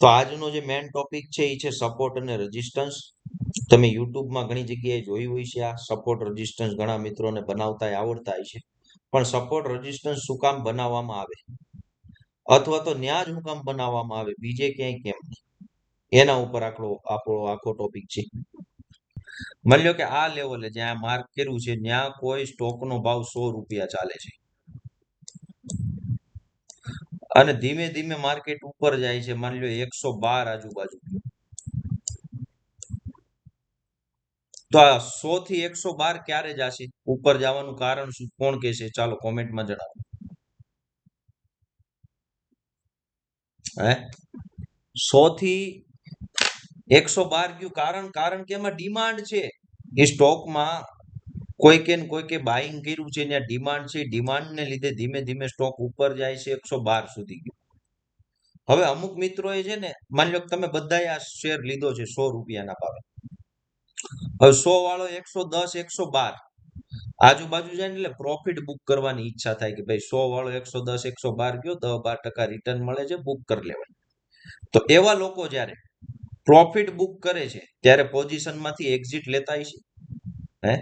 તો આજનો જે મેઇન ટોપિક છે એ છે સપોર્ટ અને રેઝિસ્ટન્સ. તમે યુટ્યુબમાં ઘણી જગ્યાએ જોયું હોય છે આ સપોર્ટ રેઝિસ્ટન્સ ઘણા મિત્રોને બનાવતા આવડતા હોય છે, પણ સપોર્ટ રેઝિસ્ટન્સ શું કામ બનાવવામાં આવે અથવા તો ન્યા જ શું કામ બનાવવામાં આવે, બીજે ક્યાંય કેમ નહીં, એના ઉપર આપણો આખો ટોપિક છે. માની લો કે આ લેવલે જ્યાં માર્ક કર્યું છે ત્યાં કોઈ સ્ટોકનો ભાવ 100 રૂપિયા ચાલે છે અને ધીમે ધીમે માર્કેટ ઉપર જાય છે, માની લો 112 આજુબાજુ, તો આ 100 થી 112 ક્યારે જશે, ઉપર જવાનું કારણ શું, કોણ કહેશે? ચાલો કોમેન્ટમાં જણાવો. હે 100 થી 112 કયું કારણ કે એમાં ડિમાન્ડ છે. એ સ્ટોકમાં કોઈ કે બાઇંગ કર્યું છે, ત્યાં ડિમાન્ડ છે, ડિમાન્ડને લીધે ધીમે ધીમે સ્ટોક ઉપર જાય છે 112 સુધી ગયો. હવે અમુક મિત્રોએ છે ને, માની લો કે તમે બધાએ આ શેર લીધો છે 100 રૂપિયાના ભાવે, હવે 100 વાળો 110 112 આજુબાજુ જાય ને એટલે પ્રોફિટ બુક કરવાની ઈચ્છા થાય કે ભાઈ 100 વાળો 110 112 ગયો, 10-12% રિટર્ન મળે છે, બુક કરી લેવાય. તો એવા લોકો જ્યારે પ્રોફિટ બુક કરે છે ત્યારે પોઝિશનમાંથી એક્ઝિટ લેતા છે. હે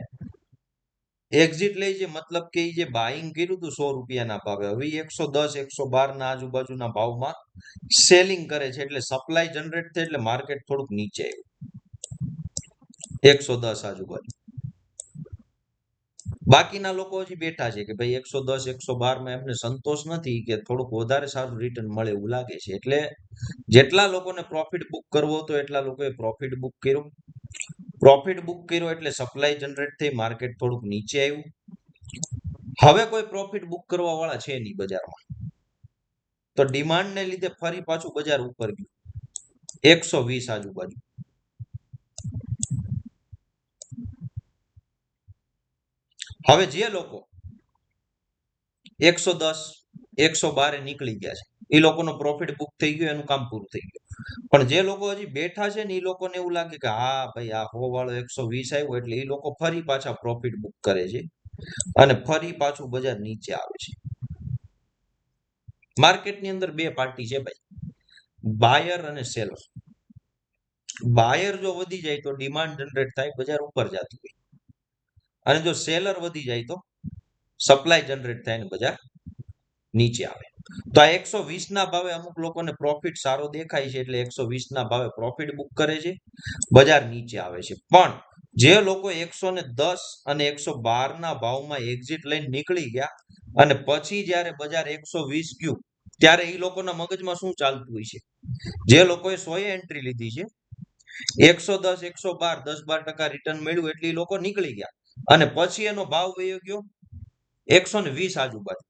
એક્ઝિટ લે છે મતલબ કે જે બાઇંગ કર્યું હતું 100 રૂપિયાના ભાવે, હવે 110 112 ના આજુબાજુના ભાવમાં સેલિંગ કરે છે, એટલે સપ્લાય જનરેટ થાય, એટલે માર્કેટ થોડુંક નીચે આવ્યું 110 આજુબાજુ. બાકીના લોકો હજી બેઠા છે કે ભાઈ 110 112 માં એમને સંતોષ નથી, કે થોડુંક વધારે સારું રિટર્ન મળે એવું લાગે છે, એટલે જેટલા લોકોને પ્રોફિટ બુક કરવો હતો એટલા લોકોએ પ્રોફિટ બુક કર્યો. પ્રોફિટ બુક કર્યો એટલે સપ્લાય જનરેટ થઈ, માર્કેટ થોડુંક નીચે આવ્યું. હવે કોઈ પ્રોફિટ બુક કરવા વાળા છે નહીં બજારમાં, તો ડિમાન્ડને લીધે ફરી પાછું બજાર ઉપર ગયું 120 આજુબાજુ. હવે જે લોકો 110 112 નીકળી ગયા છે એ લોકોનો પ્રોફિટ બુક થઈ ગયો, એનું કામ પૂરું થઈ ગયું. પણ જે લોકો હજી બેઠા છે ને એ લોકોને એવું લાગે કે હા ભાઈ આ 100 વાળો 120 આવ્યો, એટલે એ લોકો ફરી પાછા પ્રોફિટ બુક કરે છે અને ફરી પાછું બજાર નીચે આવે છે. માર્કેટની અંદર બે પાર્ટી છે ભાઈ, બાયર અને સેલર. બાયર જો વધી જાય તો ડિમાન્ડ જનરેટ થાય, બજાર ઉપર જતું હોય, અને જો સેલર વધી જાય તો સપ્લાય જનરેટ થાય ને બજાર નીચે આવે. તો આ 120 ના ભાવે અમુક લોકોને પ્રોફિટ સારો દેખાય છે, એટલે 120 ના ભાવે પ્રોફિટ બુક કરે છે, બજાર નીચે આવે છે. પણ જે લોકો 110 અને 112 ના ભાવમાં એક્ઝિટ લઈને નીકળી ગયા અને પછી જ્યારે બજાર 120 ગયું, ત્યારે એ લોકોના મગજમાં શું ચાલતું હોય છે? જે લોકોએ 100 એન્ટ્રી લીધી છે, 110 112 10-12% રિટર્ન મળ્યું એટલે એ લોકો નીકળી ગયા, અને પછી એનો ભાવ વયો ગયો 120 આજુબાજુ.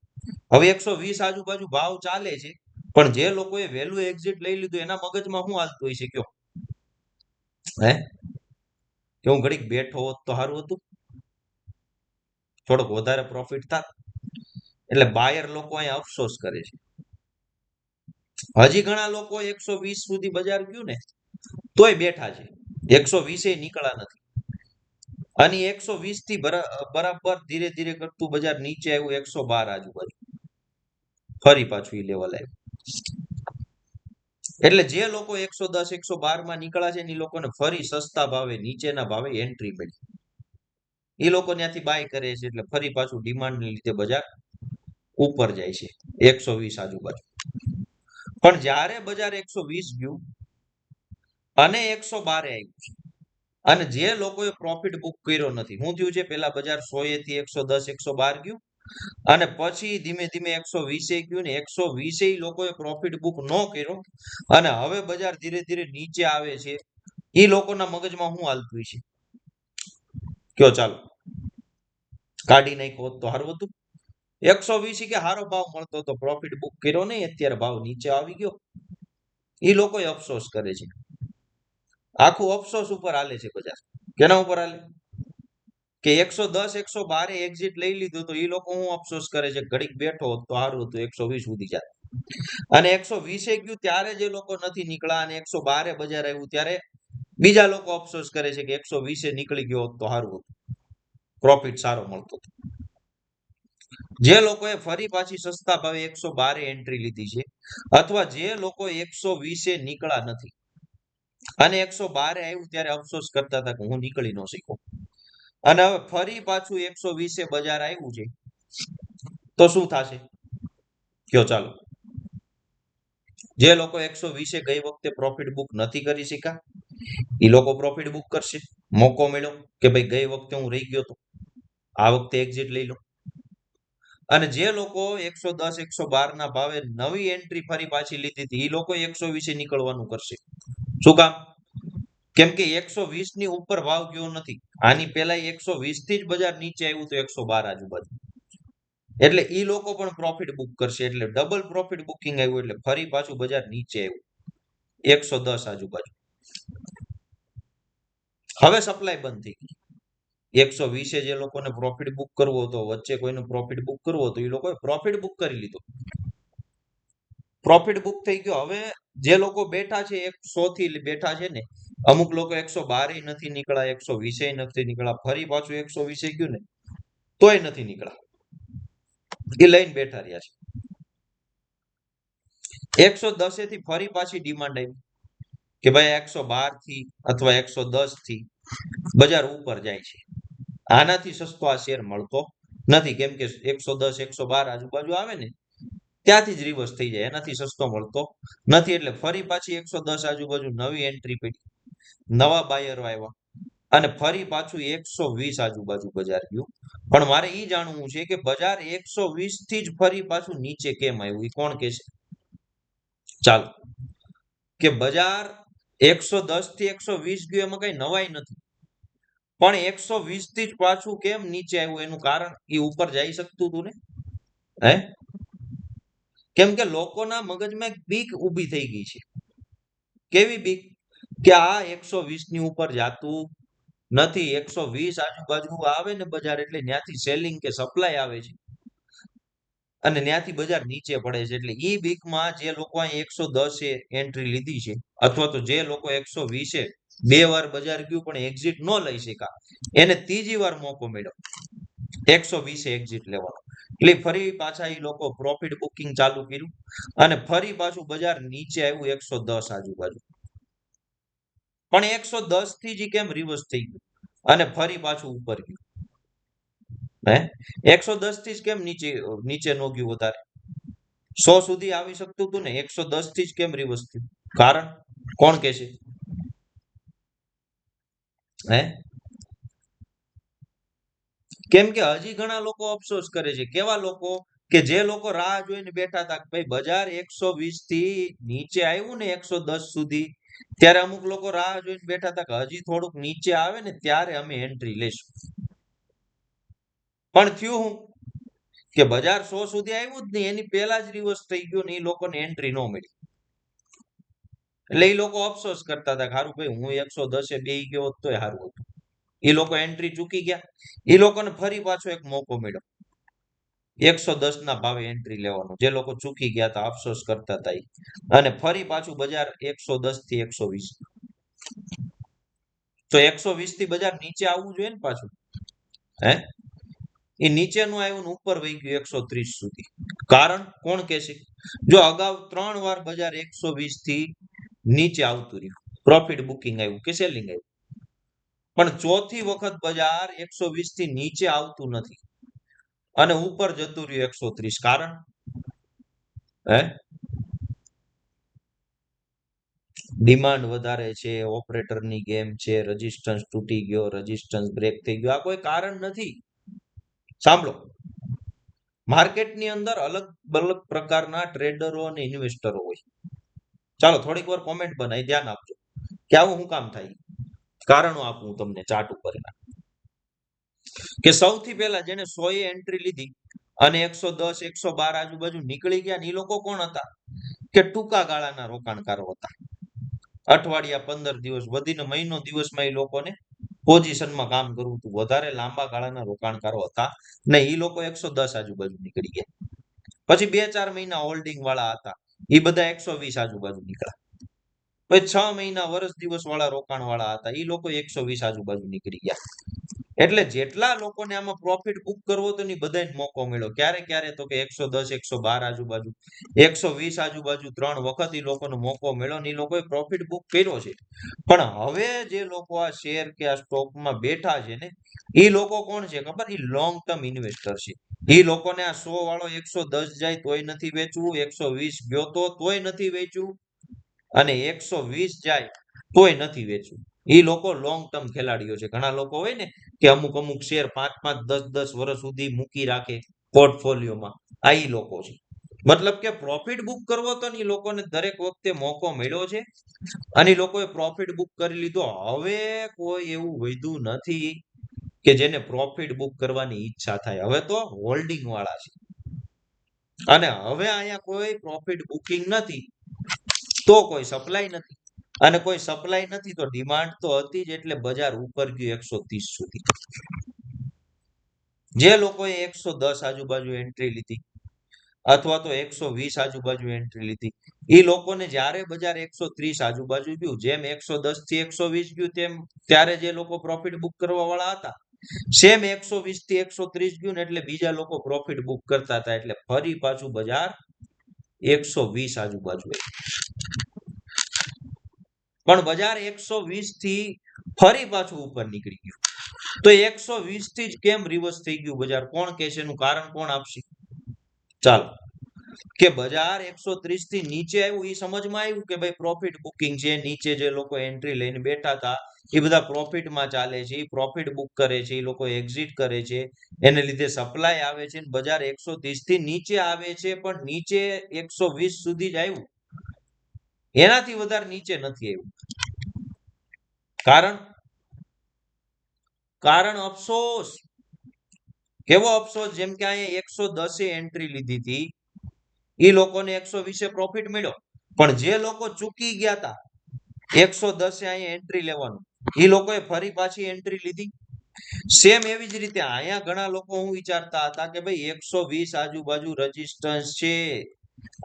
હવે 120 આજુબાજુ ભાવ ચાલે છે, પણ જે લોકોએ વહેલું એક્ઝિટ લઈ લીધું એના મગજમાં શું હાલતું હોય છે કયો? હે કે હું ઘડીક બેઠો હોત તો સારું હતું, થોડોક વધારે પ્રોફિટ થાત. એટલે બાયર લોકો અહીંયા અફસોસ કરે છે. હજી ઘણા લોકો 120 સુધી બજાર ગયું ને તોય બેઠા છે, 120 નીકળ્યા નથી, અને 120 થી બરાબર ધીરે ધીરે કરતું બજાર નીચે આવ્યું 112 આજુબાજુ, ફરી પાછું એ લેવલ આવ્યું. એટલે જે લોકો 110 112 માં નીકળ્યા છે ને એ લોકોને ફરી સસ્તા ભાવે નીચેના ભાવે એન્ટ્રી મળી, એ લોકો ત્યાંથી બાય કરે છે, એટલે ફરી પાછું ડિમાન્ડને લીધે બજાર ઉપર જાય છે 120 આજુબાજુ. પણ જ્યારે બજાર 120 ગયું અને 112 આવ્યું છે, અને જે લોકોએ પ્રોફિટ બુક કર્યો નથી, શું થયું છે? પેલા બજાર 100 થી 110 112 ગયું, અને પછી ધીમે ધીમે 120 ગયું ને 120 લોકોએ પ્રોફિટ બુક ન કર્યો, અને હવે બજાર ધીરે ધીરે નીચે આવે છે. એ લોકોના મગજમાં શું હાલતું છે કયો? ચાલો કાઢી નાખ્યો તો સારું હતું. 120 કે સારો ભાવ મળતો તો પ્રોફિટ બુક કર્યો નહીં, અત્યારે ભાવ નીચે આવી ગયો. એ લોકો અફસોસ કરે છે. આખું અફસોસ ઉપર હાલે છે બજાર. કેના ઉપર હાલે? કે 110 112 એક્ઝિટ લઈ લીધું તો એ લોકો હું અફસોસ કરે છે, ઘડીક બેઠો હોત તો સારું હતું, 120 સુધી જાય. અને 120 ગયું ત્યારે જે લોકો નથી નીકળ્યા અને 112 બજાર આવ્યું ત્યારે બીજા લોકો અફસોસ કરે છે કે 120 નીકળી ગયો હોત તો સારું હતું, પ્રોફિટ સારો મળતો. જે લોકોએ ફરી પાછી સસ્તા ભાવે 112 એન્ટ્રી લીધી છે અથવા જે લોકો 120 નીકળ્યા નથી અને 112 આવ્યું ત્યારે અફસોસ કરતા હતા કે હું નીકળી ન શક્યો અને હવે ફરી પાછું 120 બજાર આવ્યું છે તો શું થશે કયો ચાલો જે લોકો 120 ગઈ વખતે પ્રોફિટ બુક નથી કરી શક્યા એ લોકો પ્રોફિટ બુક કરશે મોકો મળ્યો કે ભાઈ ગઈ વખતે હું રહી ગયો તો આ વખતે એક્ઝિટ લઈ લો અને જે લોકો 110 112 ના ભાવે નવી એન્ટ્રી ફરી પાછી લીધી હતી એ લોકો 120 નીકળવાનું કરશે શું કામ કેમ કે 120 ની ઉપર ભાવ ગયો નથી આની પહેલા 120 થી જ બજાર નીચે આવ્યું તો 112 આજુબાજુ એટલે ઈ લોકો પણ પ્રોફિટ બુક કરશે એટલે ડબલ પ્રોફિટ બુકિંગ આવ્યું એટલે ફરી પાછું બજાર નીચે આવ્યું 110 આજુબાજુ હવે સપ્લાય બંધ થઈ ગઈ 120 જે લોકોને પ્રોફિટ બુક કરવો હતો વચ્ચે કોઈને પ્રોફિટ બુક કરવો હતો એ લોકોએ પ્રોફિટ બુક કરી લીધો પ્રોફિટ બુક થઈ ગયો હવે જે લોકો બેઠા છે 100 થી બેઠા છે ને અમુક લોકો 112 નથી નીકળ્યા 120 નથી નીકળ્યા ફરી પાછું 120 ગયું ને તોય નથી નીકળ્યા એ લઈને બેઠા રહ્યા છે 110 થી ફરી પાછી ડિમાન્ડ આવી કે ભાઈ 112 થી અથવા 110 થી બજાર ઉપર જાય છે આનાથી સસ્તો આ શેર મળતો નથી કેમ કે 110 112 આજુબાજુ આવે ને ત્યાંથી જ રિવર્સ થઈ જાય એનાથી સસ્તો મળતો નથી એટલે ફરી પાછી 110 આજુબાજુ નવી એન્ટ્રી પડી નવા બાયરો આવ્યા અને ફરી પાછું 120 આજુબાજુ બજાર ગયું પણ મારે એ જાણવું છે કે બજાર 120 થી જ ફરી પાછું નીચે કેમ આવ્યું એ કોણ કે છે ચાલો કે બજાર 110 થી 120 ગયું એમાં કઈ નવાઈ નથી પણ 120 થી જ પાછું કેમ નીચે આવ્યું એનું કારણ એ ઉપર જઈ શકતું હતું ને હે કેમ કે લોકોના મગજમાં એક બીક ઊભી થઈ ગઈ છે કેવી બીક કે આ 120 ની ઉપર જાતું નથી 120 આજુબાજુ આવે ને બજાર એટલે ત્યાંથી સેલિંગ કે સપ્લાય આવે છે અને ત્યાંથી બજાર નીચે પડે છે એટલે ઈ બીકમાં જે લોકો અહીં 110 એન્ટ્રી લીધી છે અથવા તો જે લોકો 120 બે વાર બજાર ગયું પણ એક્ઝિટ ન લઈ શકા એને ત્રીજી વાર મોકો મળ્યો 120 એક્ઝિટ લેવાનો એટલે ફરી પાછા એ લોકો પ્રોફિટ બુકિંગ ચાલુ કર્યું અને ફરી પાછું બજાર નીચે આવ્યું 110 આજુબાજુ પણ 110 થી જ કેમ રિવર્સ થઈ ગયું અને ફરી પાછું ઉપર ગયું હે 110 થી જ કેમ નીચે નો ગયું વધારે 100 સુધી આવી શકતું હતું ને 110 થી જ કેમ રિવર્સ થયું કારણ કોણ કે છે હે કેમ કે હજી ઘણા લોકો અફસોસ કરે છે કેવા લોકો કે જે લોકો રાહ જોઈને બેઠા હતા કે ભાઈ બજાર 120 થી નીચે આવ્યું ને 110 સુધી ત્યારે અમુક લોકો રાહ જોઈને બેઠા હતા કે હજી થોડુંક નીચે આવે ને ત્યારે અમે એન્ટ્રી લેશું પણ થયું હું કે બજાર 100 સુધી આવ્યું જ નહીં એની પહેલા જ રિવર્સ થઈ ગયું ને એ લોકોને એન્ટ્રી ન મળી એટલે એ લોકો અફસોસ કરતા હતા કે હારું ભાઈ હું 110 બેહી ગયો હોત તોય હારું હતું એ લોકો એન્ટ્રી ચૂકી ગયા એ લોકોને ફરી પાછો એક મોકો મળ્યો 110 ના ભાવે એન્ટ્રી લેવાનો જે લોકો ચૂકી ગયા હતા અફસોસ કરતા હતા અને ફરી પાછું બજાર 110 થી 120 તો 120 થી બજાર નીચે આવવું જોઈએ ને પાછું હે એ નીચેનું આવ્યું ને ઉપર વહી ગયું 130 સુધી કારણ કોણ કે છે જો અગાઉ 3 વાર બજાર 120 થી નીચે આવતું રહ્યું પ્રોફિટ બુકિંગ આવ્યું કે સેલિંગ આવ્યું પણ ચોથી વખત બજાર 120 થી નીચે આવતું નથી અને ઉપર જતું રહ્યું 130 કારણ હે ડિમાન્ડ વધારે છે ઓપરેટરની ગેમ છે રેઝિસ્ટન્સ તૂટી ગયો રેઝિસ્ટન્સ બ્રેક થઈ ગયો આ કોઈ કારણ નથી સાંભળો માર્કેટની અંદર અલગ અલગ પ્રકારના ટ્રેડરો અને ઇન્વેસ્ટરો હોય ચાલો થોડીક વાર કોમેન્ટ બનાવી ધ્યાન આપજો કે આવું શું કામ થાય કારણો આપું તમને ચાર્ટ ઉપર કે સૌથી પહેલા જેને 100 એન્ટ્રી લીધી અને 110 112 આજુબાજુ નીકળી ગયા એ લોકો કોણ હતા કે ટૂંકા ગાળાના રોકાણકારો હતા અઠવાડિયા 15 દિવસ વધીને મહિનો દિવસમાં એ લોકોને પોઝિશનમાં કામ કરવું હતું વધારે લાંબા ગાળાના રોકાણકારો હતા ને એ લોકો 110 આજુબાજુ નીકળી ગયા પછી 2-4 મહિના હોલ્ડિંગ વાળા હતા એ બધા 120 આજુબાજુ નીકળ્યા પછી 6 મહિના વર્ષ દિવસ વાળા રોકાણ વાળા હતા એ લોકો 120 આજુબાજુ નીકળી ગયા એટલે જેટલા લોકોને આમાં પ્રોફિટ બુક કરવો તો ની બધાને મોકો મળ્યો. ક્યારે ક્યારે તો કે 110 112 આજુબાજુ 120 આજુબાજુ 3 વખત એ લોકોનો મોકો મળ્યો ને એ લોકોએ પ્રોફિટ બુક કર્યો છે. પણ હવે જે લોકો આ શેર કે આ સ્ટોકમાં બેઠા છે ને એ લોકો કોણ છે ખબર? એ લોંગ ટર્મ ઇન્વેસ્ટર છે. એ લોકોને આ 100 વાળો 110 જાય તોય નથી વેચવું, 120 ગયો તોય નથી વેચવું અને 120 જાય તોય નથી વેચવું. એ લોકો લોંગ ટર્મ ખેલાડીઓ છે. ઘણા લોકો હોય ને કે અમુક શેર 5 10 વર્ષ સુધી મૂકી રાખે પોર્ટફોલિયોમાં, આ ઈ લોકો છે. મતલબ કે પ્રોફિટ બુક કરવો તો ને લોકોને દરેક વખતે મોકો મળ્યો છે અને લોકોએ પ્રોફિટ બુક કરી લીધો. હવે કોઈ એવું વધ્યું નથી કે જેને પ્રોફિટ બુક કરવાની ઈચ્છા થાય. હવે તો હોલ્ડિંગ વાળા છે અને હવે અહીંયા કોઈ પ્રોફિટ બુકિંગ નથી તો કોઈ સપ્લાય નથી અને કોઈ સપ્લાય નથી તો ડિમાન્ડ તો હતી જ એટલે બજાર ઉપર ગયું 130 સુધી. જે લોકોએ 110 આજુબાજુ એન્ટ્રી લીધી અથવા તો 120 આજુબાજુ એન્ટ્રી લીધી એ લોકોને જ્યારે બજાર 130 આજુબાજુ ગયું, જેમ 110 થી 120 ગયું તેમ ત્યારે જે લોકો પ્રોફિટ બુક કરવા વાળા હતા સેમ 120 થી 130 ગયું ને એટલે બીજા લોકો પ્રોફિટ બુક કરતા હતા એટલે ફરી પાછું બજાર 120 આજુબાજુ પણ બજાર 120 થી ફરી પાછું ઉપર નીકળી ગયું. તો 120 થી જ કેમ રિવર્સ થઈ ગયું બજાર? કોણ કહેશે? એનું કારણ કોણ આપશે? ચાલો કે બજાર 130 થી નીચે આવ્યું એ સમજમાં આવ્યું કે ભાઈ પ્રોફિટ બુકિંગ છે, નીચે જે લોકો એન્ટ્રી લઈને બેઠા હતા એ બધા પ્રોફિટમાં ચાલે છે, એ પ્રોફિટ બુક કરે છે, એ લોકો એક્ઝિટ કરે છે, એને લીધે સપ્લાય આવે છે, બજાર 130 થી નીચે આવે છે પણ નીચે 120 સુધી જ આવ્યું, એનાથી વધારે નીચે નથી આવ્યું. કારણ અફસોસ. કેવો અફસોસ? જેમ કે અહીંયા 110 એન્ટ્રી લીધી હતી એ લોકોને 120 પ્રોફિટ મળ્યો પણ જે લોકો ચૂકી ગયા હતા 110 અહીંયા એન્ટ્રી લેવાનું એ લોકોએ ફરી પાછી એન્ટ્રી લીધી. સેમ એવી જ રીતે અહીંયા ઘણા લોકો હું વિચારતા હતા કે ભાઈ 120 આજુબાજુ રેઝિસ્ટન્સ છે,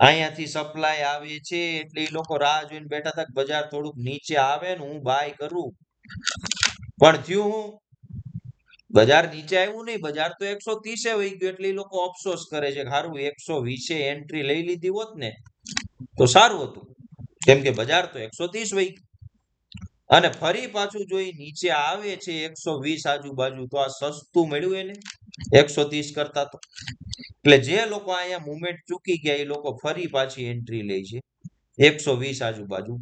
અહીંયાથી સપ્લાય આવે છે એટલે એ લોકો રાહ જોઈને બેઠા હતા કે બજાર થોડુંક નીચે આવે ને હું બાય કરું. પણ થયું હું? બજાર નીચે આવ્યું નહીં, બજાર તો 130 વહી ગયું એટલે એ લોકો અફસોસ કરે છે સારું 120 એન્ટ્રી લઈ લીધી હોત ને તો સારું હતું, કેમ કે બજાર તો 130 વહી અને ફરી પાછું જો નીચે આવે છે 120 આજુબાજુ તો આ સસ્તું મળ્યું એને 130 કરતા તો. એટલે જે લોકો અહીંયા મુવમેન્ટ ચૂકી ગયા એ લોકો ફરી પાછી એન્ટ્રી લે છે 120 આજુબાજુ,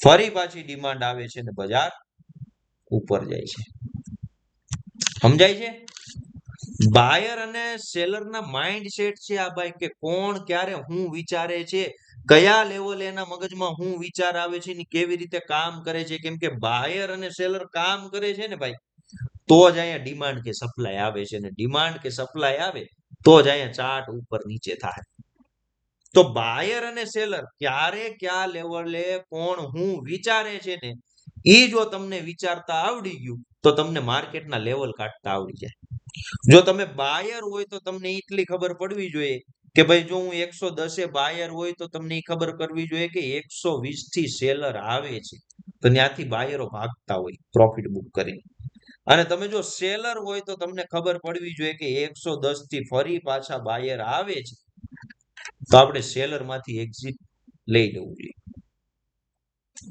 ફરી પાછી ડિમાન્ડ આવે છે ને બજાર ઉપર જાય છે. સમજાય છે? બાયર અને સેલરના માઇન્ડસેટ છે આ ભાઈ, કે કોણ ક્યારે હું વિચારે છે, કયા લેવલે એના મગજમાં હું વિચાર આવે છે ને કેવી રીતે કામ કરે છે. કેમ કે બાયર અને સેલર કામ કરે છે ને ભાઈ તો જ અહીંયા ડિમાન્ડ કે સપ્લાય આવે છે, ને ડિમાન્ડ કે સપ્લાય આવે તો જ અહીંયા ચાર્ટ ઉપર નીચે થાય. તો બાયર અને સેલર ક્યારે કયા લેવલે કોણ હું વિચારે છે ને એ જો તમને વિચારતા આવડી ગયું તો તમને માર્કેટના લેવલ કાઢતા આવડી જાય. જો તમે બાયર હોય તો તમને એટલી ખબર પડવી જોઈએ કે ભાઈ જો હું 110 બાયર હોય તો તમને એ ખબર કરવી જોઈએ કે 120 થી સેલર આવે છે તો ત્યાંથી બાયરો ભાગતા હોય પ્રોફિટ બુક કરીને. અને તમે જો સેલર હોય તો તમને ખબર પડવી જોઈએ કે 110 થી ફરી પાછા બાયર આવે છે તો આપણે સેલર માંથી એક્ઝિટ લઈ લેવું જોઈએ.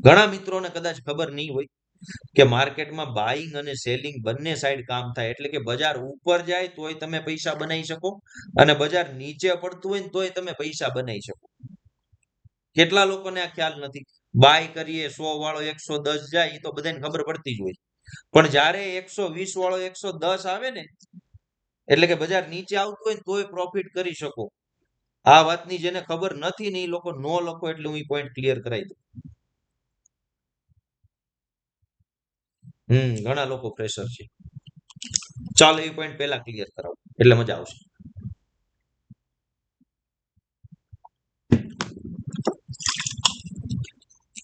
ઘણા મિત્રોને કદાચ ખબર નહીં હોય કે માર્કેટમાં બાઇંગ અને સેલિંગ બંને સાઈડ કામ થાય, એટલે કે બજાર ઉપર જાય તોય તમે પૈસા બનાવી શકો અને બજાર નીચે પડતું હોય ને તોય તમે પૈસા બનાવી શકો. કેટલા લોકોને આ ખ્યાલ નથી? બાય કરીએ 100 વાળો 110 જાય એ તો બધાને ખબર પડતી જ હોય, પણ જ્યારે 120 વાળો 110 આવે ને એટલે કે બજાર નીચે આવતું હોય ને તોય પ્રોફિટ કરી શકો. આ વાતની જેને ખબર નથી ને એ લોકો નો લખો એટલે હું પોઈન્ટ ક્લિયર કરાવી દઉં. ઘણા લોકો પ્રેશર છે. ચાલો એ પોઈન્ટ પહેલા ક્લિયર કરાવો એટલે મજા આવશે.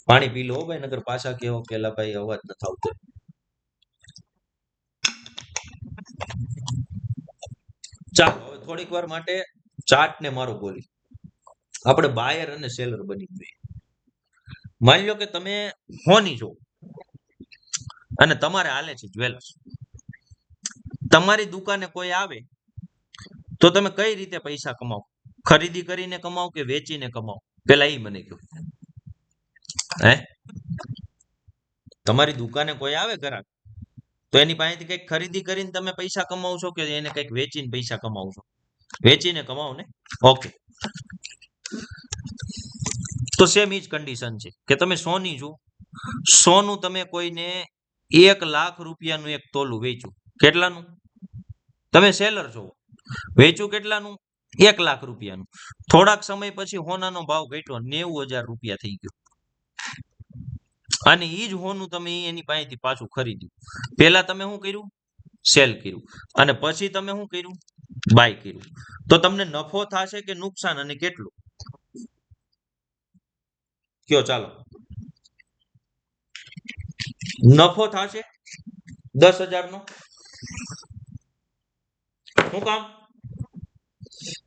પાણી પી લો ભાઈ, નગર પાછા કેવો કેલા ભાઈ અવાજ નથી આવતો. ચાલો હવે થોડીક વાર માટે ચાર્ટ ને મારું બોલી આપણે બાયર અને સેલર બની જોઈએ. માની લો કે તમે હોની છો અને તમારે હાલે છે જ્વેલર્સ. તમારી દુકાને કોઈ આવે તો તમે કઈ રીતે પૈસા કમાવો? ખરીદી કરીને કમાવો કે વેચીને કમાવો? પેલા એ મને કહો. હે, તમારી દુકાને કોઈ આવે ગ્રાહક તો એની પાસેથી કઈક ખરીદી કરીને તમે પૈસા કમાવો છો કે એને કઈક વેચીને પૈસા કમાવો છો? વેચીને કમાવો ને. ઓકે, તો સેમ ઈ જ કન્ડિશન છે કે તમે સોની છો, સોનું તમે કોઈને 1,00,000 રૂપિયાનું એક તોલું વેચ્યું, કેટલાનું? તમે સેલર છો, વેચ્યું કેટલાનું? 1,00,000 રૂપિયાનું. થોડાક સમય પછી સોનાનો ભાવ ઘટ્યો, 90,000 રૂપિયા થઈ ગયો, અને ઈ જ હોનું તમે એની પાસેથી પાછું ખરીદ્યું. પેલા તમે શું કર્યું? સેલ કર્યું. અને પછી તમે શું કર્યું? બાય કર્યું. તો તમને નફો થશે કે નુકસાન, અને કેટલું? કયો ચાલો. નફો થશે 10,000 નો. શું કામ?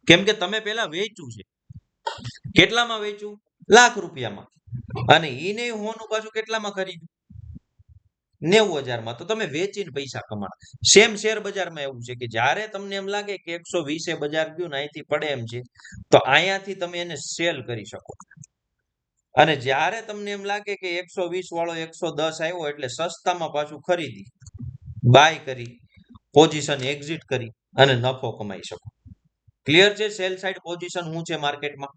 કેમ કે તમે પેલા વેચ્યું છે. કેટલામાં વેચ્યું? 1,00,000 રૂપિયામાં. અને ઈને હોનું પાછું કેટલામાં ખરીદ્યું? 90,000 માં. તો તમે વેચીને પૈસા કમાણા. સેમ શેર બજારમાં એવું છે કે જ્યારે તમને એમ લાગે કે 120 બજાર ગયું ને અહીંથી પડે એમ છે, તો અહીંયાથી તમે એને સેલ કરી શકો. અને જ્યારે તમને એમ લાગે કે 120 વાળો 110 આવ્યો એટલે સસ્તામાં પાછું ખરીદી, બાય કરી, પોઝિશન એક્ઝિટ કરી અને નફો કમાઈ શકો. ક્લિયર છે? સેલ સાઇડ પોઝિશન શું છે માર્કેટમાં?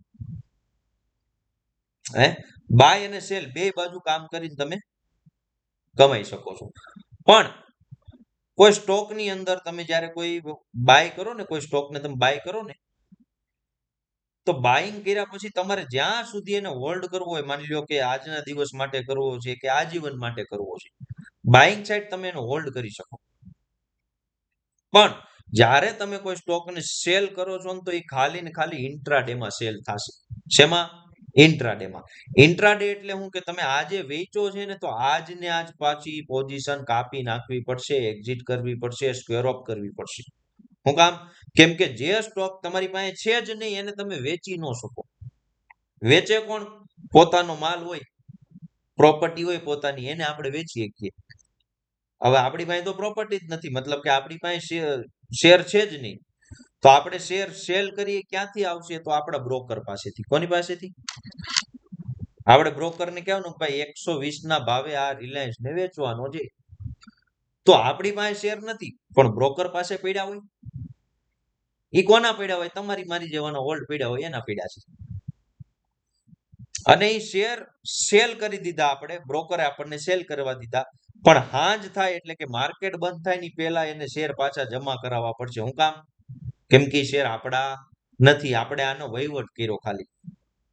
હે, બાય અને સેલ બે બાજુ કામ કરીને તમે કમાઈ શકો છો. પણ કોઈ સ્ટોકની અંદર તમે જ્યારે કોઈ બાય કરો ને, કોઈ સ્ટોકને તમે બાય કરો ને, તો બાઇંગ કર્યા પછી તમારે જ્યાં સુધી એને હોલ્ડ કરવો હોય, માની લો કે આજના દિવસ માટે કરવો છે કે આજીવન માટે કરવો છે, બાઇંગ સાઇડ તમે એને હોલ્ડ કરી શકો. પણ જ્યારે તમે કોઈ સ્ટોકને સેલ કરો છો ને, તો એ ખાલી ને ખાલી ઇન્ટ્રાડેમાં સેલ થશે. શેમાં? ઇન્ટ્રાડેમાં. ઇન્ટ્રાડે એટલે હું કે તમે આજે વેચો છે ને, તો આજને આજ પાછી પોઝિશન કાપી નાખવી પડશે, એક્ઝિટ કરવી પડશે, સ્ક્વેર ઓફ કરવી પડશે. શું કામ? કેમ કે જે સ્ટોક તમારી પાસે છે જ નહીં એને તમે વેચી ન શકો. વેચે કોણ? પોતાનો માલ હોય, પ્રોપર્ટી હોય પોતાની, એને આપણે વેચી શકીએ. હવે આપણી પાસે તો પ્રોપર્ટી જ નથી, મતલબ કે આપણી પાસે શેર છે જ નહીં, તો આપણે શેર સેલ કરીએ ક્યાંથી આવશે? તો આપણા બ્રોકર પાસેથી. કોની પાસેથી? આપણે બ્રોકરને કહેવાનું ભાઈ 120 ના ભાવે આ રિલાયન્સ ને વેચવાનો છે. તો આપણી પાસે શેર નથી, પણ બ્રોકર પાસે પડ્યા હોય. ઈ કોના પડ્યા હોય? તમારી મારી જેવાના હોલ્ડ પડ્યા હોય, એના પડ્યા છે. અને એ શેર સેલ કરી દીધા, આપણે બ્રોકરે આપણને સેલ કરવા દીધા. પણ હાંજ થાય એટલે કે માર્કેટ બંધ થાય ની પહેલા એને શેર પાછા જમા કરાવવા પડશે. શું કામ? કેમ કે શેર આપણા નથી, આપણે આનો વહીવટ કર્યો, ખાલી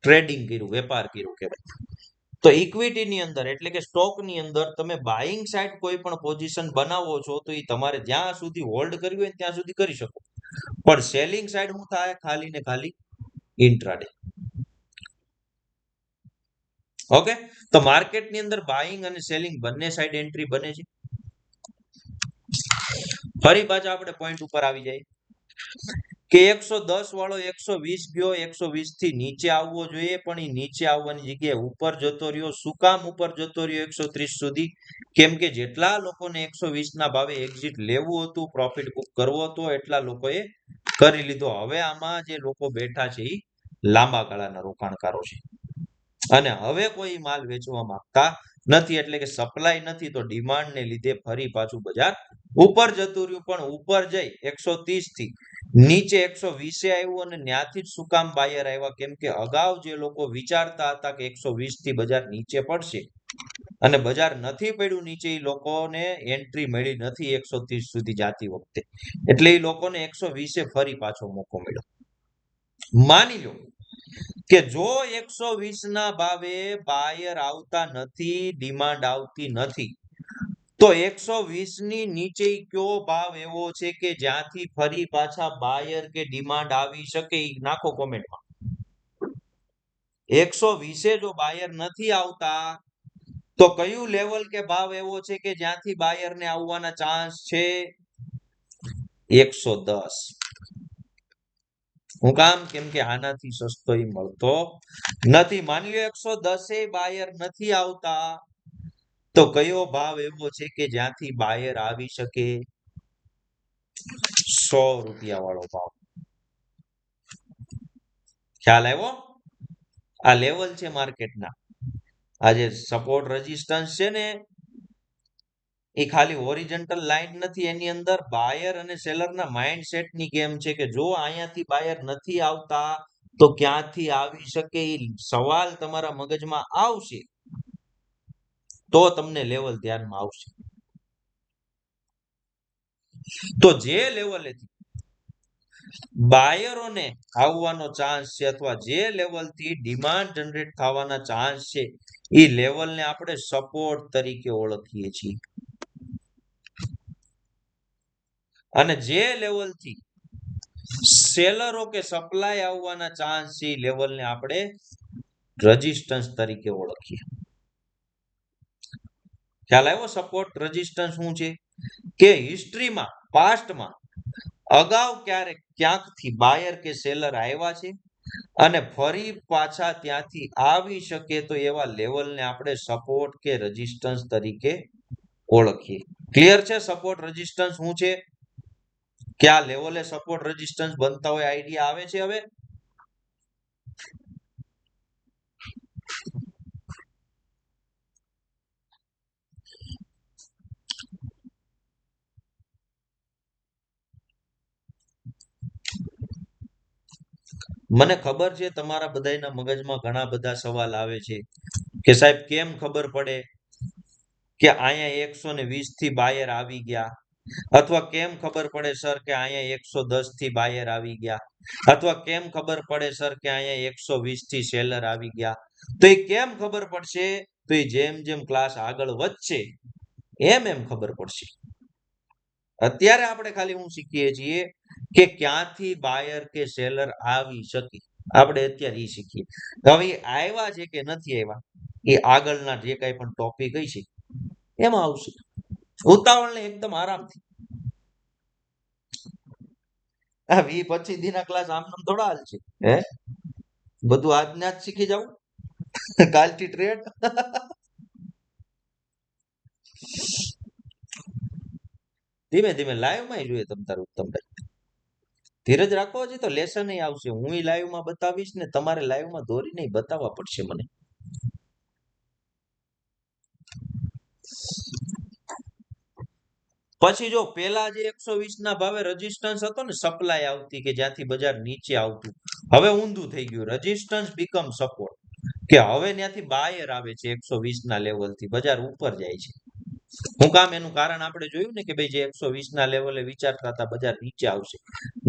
ટ્રેડિંગ કર્યું, વેપાર કર્યો કહેવાય. તો ઇક્વિટીની અંદર એટલે કે સ્ટોકની અંદર તમે બાઇંગ સાઇડ કોઈ પણ પોઝિશન બનાવો છો, તો એ તમારે જ્યાં સુધી હોલ્ડ કરવી હોય ત્યાં સુધી કરી શકો. પણ સેલિંગ સાઇડ શું થાય? ખાલી ને ખાલી ઇન્ટ્રાડે. ઓકે, તો માર્કેટની અંદર બાઇંગ અને સેલિંગ બંને સાઇડ એન્ટ્રી બને છે. ફરી પાછા આપણે પોઈન્ટ ઉપર આવી જાય કે 110 વાળો 120 ગયો, 120 થી નીચે આવવો જોઈએ, પણ એ નીચે આવવાની જગ્યાએ ઉપર જતો રહ્યો. શું કામ ઉપર જતો રહ્યો 130 સુધી? કેમ કે જેટલા લોકોને 120 ના ભાવે એક્ઝિટ લેવું હતું, પ્રોફિટ બુક કરવો હતો, એટલા લોકોએ કરી લીધો. હવે આમાં જે લોકો બેઠા છે એ લાંબા ગાળાના રોકાણકારો છે, અને હવે કોઈ માલ વેચવા માંગતા નથી. એટલે કે સપ્લાય નથી, તો ડિમાન્ડને લીધે ફરી પાછું બજાર ઉપર જતું રહ્યું. પણ ઉપર જઈ 130 થી નીચે 120 આવ્યું, અને ત્યાંથી જ શું કામ બાયર આવ્યા? કેમ કે અગાઉ જે લોકો વિચારતા હતા કે 120 થી બજાર નીચે પડશે, અને બજાર નથી પડ્યું નીચે, એ લોકોને એન્ટ્રી મળી નથી 130 સુધી જાતી વખતે, એટલે એ લોકોને 120 ફરી પાછો મોકો મળ્યો. માની લો કે જો 120 ના ભાવે બાયર આવતા નથી, ડિમાન્ડ આવતી નથી, તો 120 ની નીચે કયો ભાવ એવો છે કે જ્યાંથી ફરી પાછા બાયર કે ડિમાન્ડ આવી શકે? નાખો કોમેન્ટમાં. 120 જો બાયર નથી આવતા, તો કયું લેવલ કે ભાવ એવો છે કે જ્યાંથી બાયર ને આવવાના ચાન્સ છે? 110. હું કામ? કેમ કે આનાથી સસ્તો મળતો નથી. માની લો 110 બાયર નથી આવતા, તો કયો ભાવ એવો છે કે જ્યાંથી બાયર આવી શકે? ₹100 વાળો ભાવ. ખ્યાલ આવ્યો? આ લેવલ છે માર્કેટના. આ જે સપોર્ટ રેઝિસ્ટન્સ છે ને એ ખાલી હોરિઝોન્ટલ લાઈન નથી, એની અંદર બાયર અને સેલરના માઇન્ડસેટની ગેમ છે કે જો અહીંયાથી બાયર નથી આવતા તો ક્યાંથી આવી શકે, એ સવાલ તમારા મગજમાં આવશે તો તમને લેવલ ધ્યાનમાં આવશે. તો જે લેવલેથી બાયરોને આવવાનો ચાન્સ છે અથવા જે લેવલથી ડિમાન્ડ જનરેટ થવાના ચાન્સ છે એ લેવલને આપણે સપોર્ટ તરીકે ઓળખીએ છીએ. અને જે લેવલથી સેલરો કે સપ્લાય આવવાના ચાન્સ છે એ લેવલને આપણે રેઝિસ્ટન્સ તરીકે ઓળખીએ. ખ્યાલ આવ્યો? સપોર્ટ રેઝિસ્ટન્સ શું છે કે હિસ્ટ્રીમાં પાસ્ટમાં અગાઉ ક્યાંકથી બાયર કે સેલર આવ્યા છે અને ફરી પાછા ત્યાંથી આવી શકે તો એવા લેવલને આપણે સપોર્ટ કે રેઝિસ્ટન્સ તરીકે ઓળખીએ. ક્લિયર છે? સપોર્ટ રેઝિસ્ટન્સ શું છે, કયા લેવલે સપોર્ટ રેઝિસ્ટન્સ બનતા હોય, આઈડિયા આવે છે હવે? મને ખબર છે તમારા બધાના મગજમાં ઘણા બધા સવાલ આવે છે કે સાહેબ કેમ ખબર પડે કે અહીંયા 120 થી બાયર આવી ગયા, અથવા કેમ ખબર પડે સર કે અહીંયા 110 થી બાયર આવી ગયા, અથવા કેમ ખબર પડે સર કે અહીંયા 120 થી સેલર આવી ગયા. તો એ કેમ ખબર પડશે? તો એ જેમ જેમ ક્લાસ આગળ વધશે એમ એમ ખબર પડશે. અત્યારે આપણે ખાલી હું શીખીએ છીએ કે ક્યાંથી બાયર કે સેલર આવી શકે, આપણે અત્યારે એ શીખીએ. હવે આવ્યા છે કે નથી આવ્યા એ આગળના જે કઈ પણ ટોપિક છે એમાં આવશે. ઉતાવળ ને એકદમ આરામથી. આ 20-25 દિના ક્લાસ આમ થોડા હાલ છે હે? બધું આજના જ શીખી જાવ કાલથી ટ્રેડ. ધીમે ધીમે લાઈવમાં જોઈએ તમ તારું ઉત્તમભાઈ. ધીરજ રાખો, હજી તો લેસન આવશે. હું લાઈવમાં બતાવીશ ને તમારે લાઈવમાં દોરીને બતાવવા પડશે મને. પછી જો પેલા જે 120 ના ભાવે રેઝિસ્ટન્સ હતો ને, સપ્લાય આવતી કે જ્યાંથી બજાર નીચે આવતું, હવે ઊંધું થઈ ગયું. રેઝિસ્ટન્સ બીકમ સપોર્ટ, કે હવે ત્યાંથી બાયર આવે છે 120 ના લેવલથી બજાર ઉપર જાય છે. હું કામ? એનું કારણ આપણે જોયું ને કે ભાઈ જે 120 ના લેવલે વિચારતા હતા બજાર નીચે આવશે,